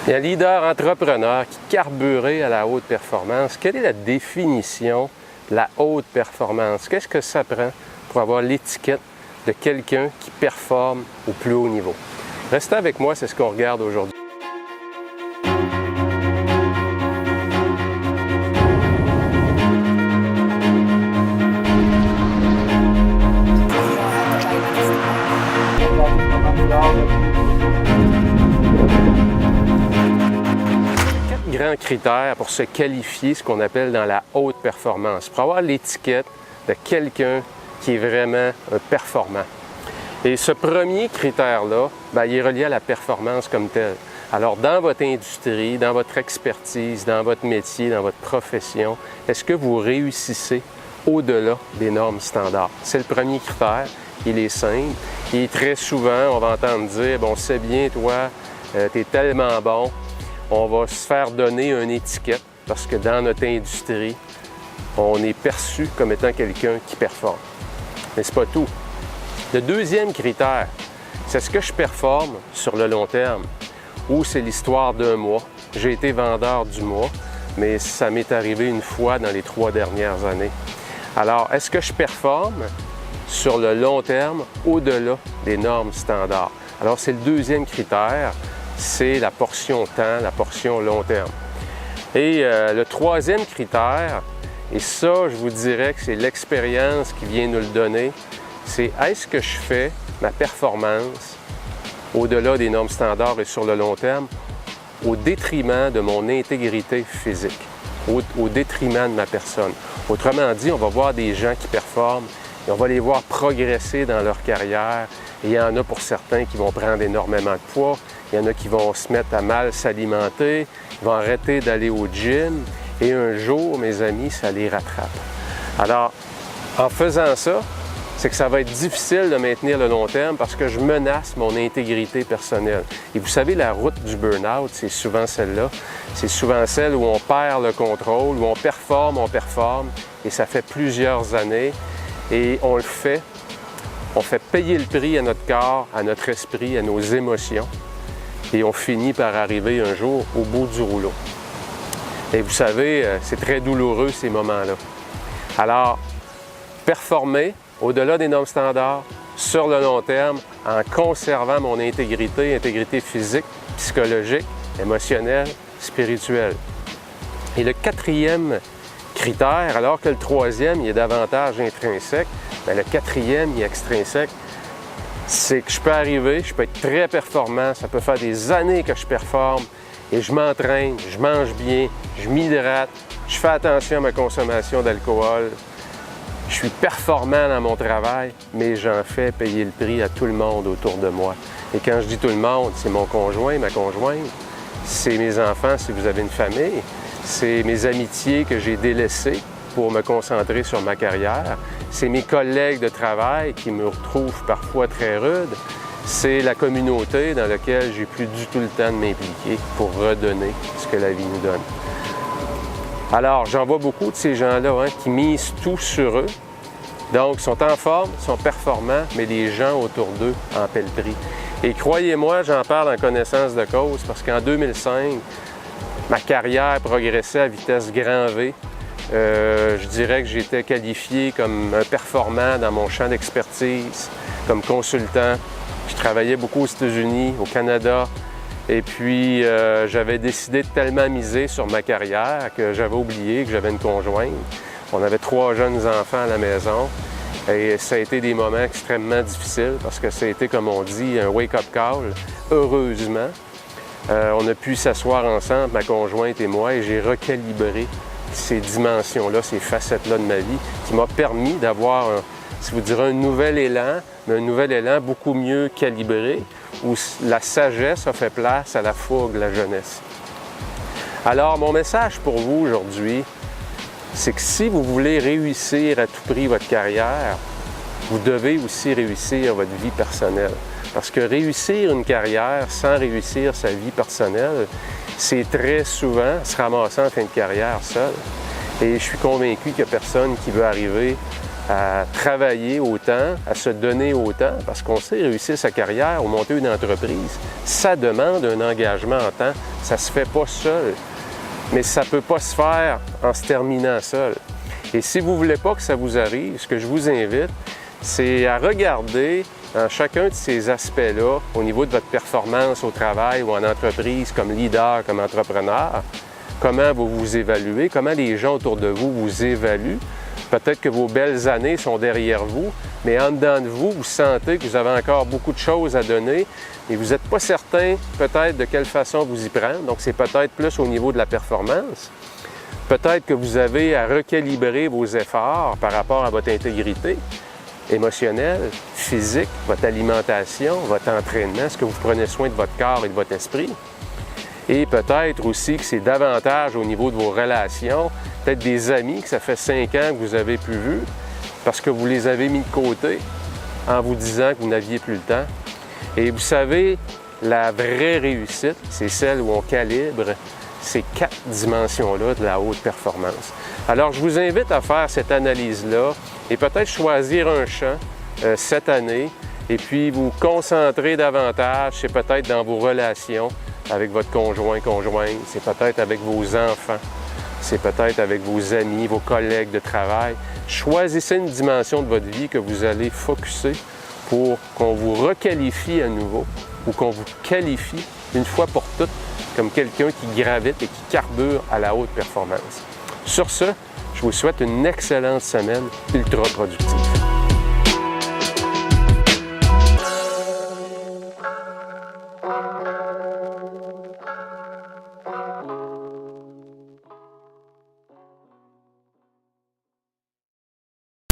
Et un leader entrepreneur qui carburait à la haute performance, quelle est la définition de la haute performance? Qu'est-ce que ça prend pour avoir l'étiquette de quelqu'un qui performe au plus haut niveau? Restez avec moi, c'est ce qu'on regarde aujourd'hui. Grands critères pour se qualifier, ce qu'on appelle dans la haute performance, pour avoir l'étiquette de quelqu'un qui est vraiment performant. Et ce premier critère-là, il est relié à la performance comme telle. Alors, dans votre industrie, dans votre expertise, dans votre métier, dans votre profession, est-ce que vous réussissez au-delà des normes standards? C'est le premier critère. Il est simple. Et très souvent, on va entendre dire, bon, c'est bien, toi, tu es tellement bon. On va se faire donner une étiquette parce que dans notre industrie, on est perçu comme étant quelqu'un qui performe. Mais ce n'est pas tout. Le deuxième critère, c'est est-ce que je performe sur le long terme ou c'est l'histoire d'un mois. J'ai été vendeur du mois, mais ça m'est arrivé une fois dans les 3 dernières années. Alors, est-ce que je performe sur le long terme au-delà des normes standards? Alors, c'est le deuxième critère. C'est la portion temps, la portion long terme. Et le troisième critère, et ça, je vous dirais que c'est l'expérience qui vient nous le donner, c'est est-ce que je fais ma performance au-delà des normes standards et sur le long terme au détriment de mon intégrité physique, au détriment de ma personne. Autrement dit, on va voir des gens qui performent et on va les voir progresser dans leur carrière. Et il y en a pour certains qui vont prendre énormément de poids. Il y en a qui vont se mettre à mal s'alimenter, ils vont arrêter d'aller au gym et un jour, mes amis, ça les rattrape. Alors, en faisant ça, c'est que ça va être difficile de maintenir le long terme parce que je menace mon intégrité personnelle. Et vous savez, la route du burn-out, c'est souvent celle-là. C'est souvent celle où on perd le contrôle, où on performe, et ça fait plusieurs années. Et on le fait, on fait payer le prix à notre corps, à notre esprit, à nos émotions. Et on finit par arriver un jour au bout du rouleau. Et vous savez, c'est très douloureux ces moments-là. Alors, performer au-delà des normes standards, sur le long terme, en conservant mon intégrité physique, psychologique, émotionnelle, spirituelle. Et le quatrième critère, alors que le troisième, il est davantage intrinsèque, le quatrième, il est extrinsèque. C'est que je peux arriver, je peux être très performant, ça peut faire des années que je performe et je m'entraîne, je mange bien, je m'hydrate, je fais attention à ma consommation d'alcool, je suis performant dans mon travail, mais j'en fais payer le prix à tout le monde autour de moi. Et quand je dis tout le monde, c'est mon conjoint, ma conjointe, c'est mes enfants si vous avez une famille, c'est mes amitiés que j'ai délaissées pour me concentrer sur ma carrière. C'est mes collègues de travail qui me retrouvent parfois très rude. C'est la communauté dans laquelle j'ai plus du tout le temps de m'impliquer pour redonner ce que la vie nous donne. Alors, j'en vois beaucoup de ces gens-là qui misent tout sur eux. Donc, ils sont en forme, ils sont performants, mais les gens autour d'eux en paient le prix. Et croyez-moi, j'en parle en connaissance de cause parce qu'en 2005, ma carrière progressait à vitesse grand V. Je dirais que j'étais qualifié comme un performant dans mon champ d'expertise, comme consultant. Je travaillais beaucoup aux États-Unis, au Canada, et puis j'avais décidé de tellement miser sur ma carrière que j'avais oublié que j'avais une conjointe. On avait 3 jeunes enfants à la maison et ça a été des moments extrêmement difficiles parce que ça a été, comme on dit, un wake-up call. Heureusement, on a pu s'asseoir ensemble, ma conjointe et moi, et j'ai recalibré ces dimensions-là, ces facettes-là de ma vie, qui m'a permis d'avoir, si vous direz, un nouvel élan, mais un nouvel élan beaucoup mieux calibré, où la sagesse a fait place à la fougue, la jeunesse. Alors, mon message pour vous aujourd'hui, c'est que si vous voulez réussir à tout prix votre carrière, vous devez aussi réussir votre vie personnelle. Parce que réussir une carrière sans réussir sa vie personnelle, c'est très souvent se ramasser en fin de carrière seul. Et je suis convaincu qu'il n'y a personne qui veut arriver à travailler autant, à se donner autant, parce qu'on sait réussir sa carrière ou monter une entreprise, ça demande un engagement en temps. Ça ne se fait pas seul, mais ça ne peut pas se faire en se terminant seul. Et si vous ne voulez pas que ça vous arrive, ce que je vous invite, c'est à regarder dans chacun de ces aspects-là, au niveau de votre performance au travail ou en entreprise, comme leader, comme entrepreneur, comment vous vous évaluez, comment les gens autour de vous vous évaluent. Peut-être que vos belles années sont derrière vous, mais en dedans de vous, vous sentez que vous avez encore beaucoup de choses à donner et vous n'êtes pas certain peut-être de quelle façon vous y prendre. Donc, c'est peut-être plus au niveau de la performance. Peut-être que vous avez à recalibrer vos efforts par rapport à votre intégrité émotionnelle, physique, votre alimentation, votre entraînement. Est-ce que vous prenez soin de votre corps et de votre esprit? Et peut-être aussi que c'est davantage au niveau de vos relations, peut-être des amis que ça fait 5 ans que vous avez plus vus parce que vous les avez mis de côté en vous disant que vous n'aviez plus le temps. Et vous savez, la vraie réussite, c'est celle où on calibre ces 4 dimensions-là de la haute performance. Alors, je vous invite à faire cette analyse-là et peut-être choisir un champ cette année et puis vous concentrer davantage, c'est peut-être dans vos relations avec votre conjoint, conjointe, c'est peut-être avec vos enfants, c'est peut-être avec vos amis, vos collègues de travail. Choisissez une dimension de votre vie que vous allez focusser pour qu'on vous requalifie à nouveau ou qu'on vous qualifie une fois pour toutes comme quelqu'un qui gravite et qui carbure à la haute performance. Sur ce, je vous souhaite une excellente semaine ultra productive.